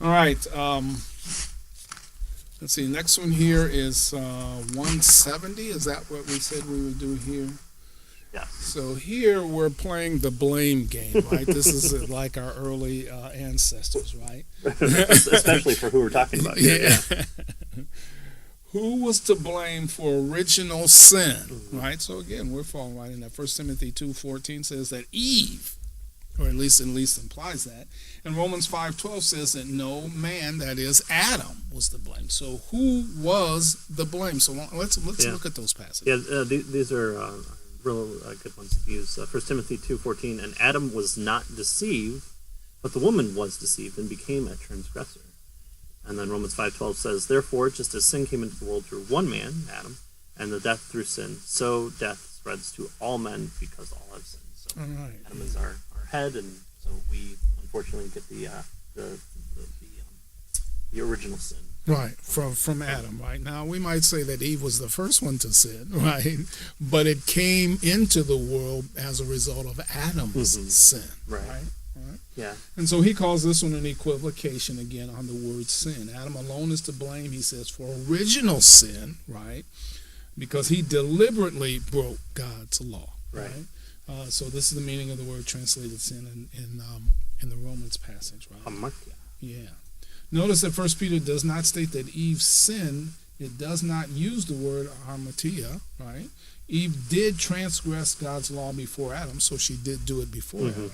All right. Let's see. Next one here is 170. Is that what we said we would do here? Yeah. So here we're playing the blame game, right? This is like our early ancestors, right? Especially for who we're talking about here. Yeah. Who was to blame for original sin, right? So again, we're falling right in that. 1 Timothy 2:14 says that Eve, or at least implies that. And Romans 5:12 says that no man, that is Adam, was to blame. So who was the blame? So let's look at those passages. Yeah, these are real good ones to use. 1 Timothy 2:14, and Adam was not deceived, but the woman was deceived and became a transgressor. And then Romans 5:12 says, therefore, just as sin came into the world through one man, Adam, and the death through sin, so death spreads to all men because all have sinned. So right. Adam is our head, and so we unfortunately get the original sin. Right, from Adam, right? Now, we might say that Eve was the first one to sin, right? But it came into the world as a result of Adam's sin, right? Yeah. And so he calls this one an equivocation again on the word sin. Adam alone is to blame, he says, for original sin, right? Because he deliberately broke God's law, right? So this is the meaning of the word translated sin in the Romans passage, right? Hamartia. Yeah. Notice that 1 Peter does not state that Eve sinned. It does not use the word hamartia, right? Eve did transgress God's law before Adam, so she did do it before Adam.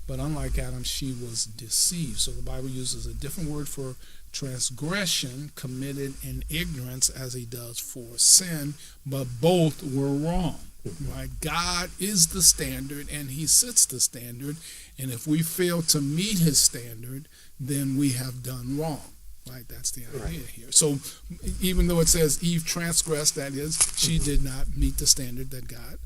But unlike Adam, she was deceived. So the Bible uses a different word for transgression committed in ignorance as he does for sin, but both were wrong. Right? God is the standard, and he sets the standard. And if we fail to meet his standard, then we have done wrong. Right? That's the idea here. So even though it says Eve transgressed, that is, she did not meet the standard that God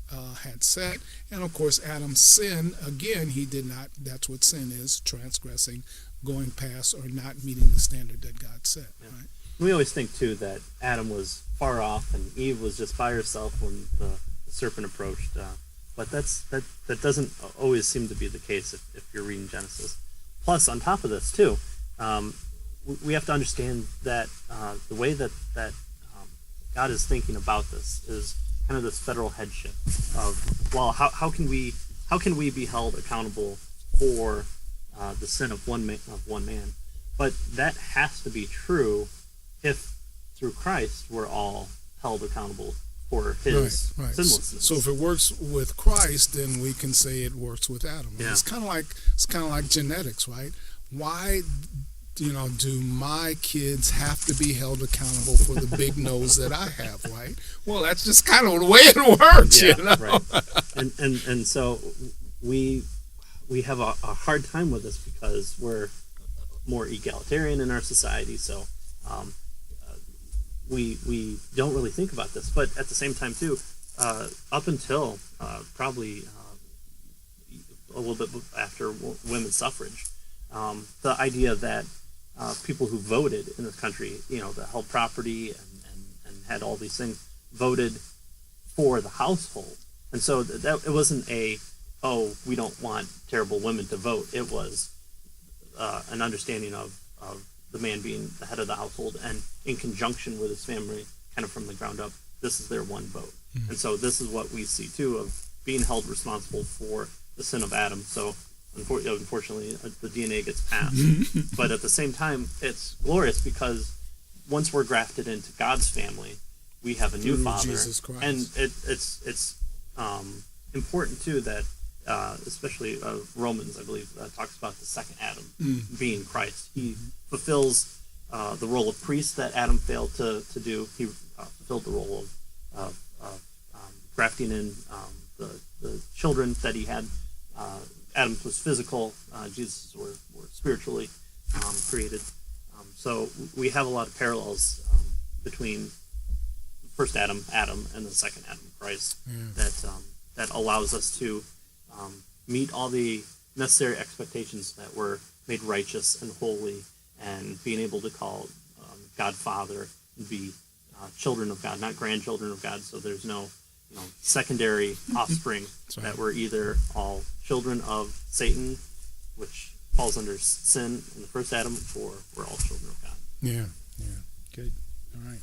had set. And of course, Adam's sin, again, he did not. That's what sin is, transgressing, going past, or not meeting the standard that God set. Yeah. Right? We always think, too, that Adam was far off and Eve was just by herself when the serpent approached. But that doesn't always seem to be the case if you're reading Genesis. Plus, on top of this, too, we have to understand that the way that God is thinking about this is kind of this federal headship of, well, how can we be held accountable for the sin of one man? But that has to be true if through Christ we're all held accountable for his sinlessness. So if it works with Christ, then we can say it works with Adam. Yeah. It's kind of like genetics, right? Why do my kids have to be held accountable for the big nose that I have, right? Well, that's just kind of the way it works, Right. And so we have a hard time with this because we're more egalitarian in our society, so we don't really think about this. But at the same time, too, up until probably a little bit after women's suffrage, the idea that people who voted in this country, that held property and had all these things, voted for the household. And so that it wasn't we don't want terrible women to vote. It was an understanding of the man being the head of the household, and in conjunction with his family, kind of from the ground up, this is their one vote. Mm-hmm. And so this is what we see, too, of being held responsible for the sin of Adam. So unfortunately, the DNA gets passed. But at the same time, it's glorious because once we're grafted into God's family, we have a new Father. Jesus Christ. And it's important, too, that especially Romans, I believe, talks about the second Adam being Christ. He fulfills the role of priest that Adam failed to do. He fulfilled the role of grafting in the children that he had. Adam was physical. Jesus were spiritually created. So we have a lot of parallels between first Adam, and the second Adam, Christ, that allows us to meet all the necessary expectations that we're made righteous and holy, and being able to call God Father and be children of God, not grandchildren of God. So there's no secondary offspring. That we're either all children of Satan, which falls under sin in the first Adam, for we're all children of God. Yeah. Good. All right.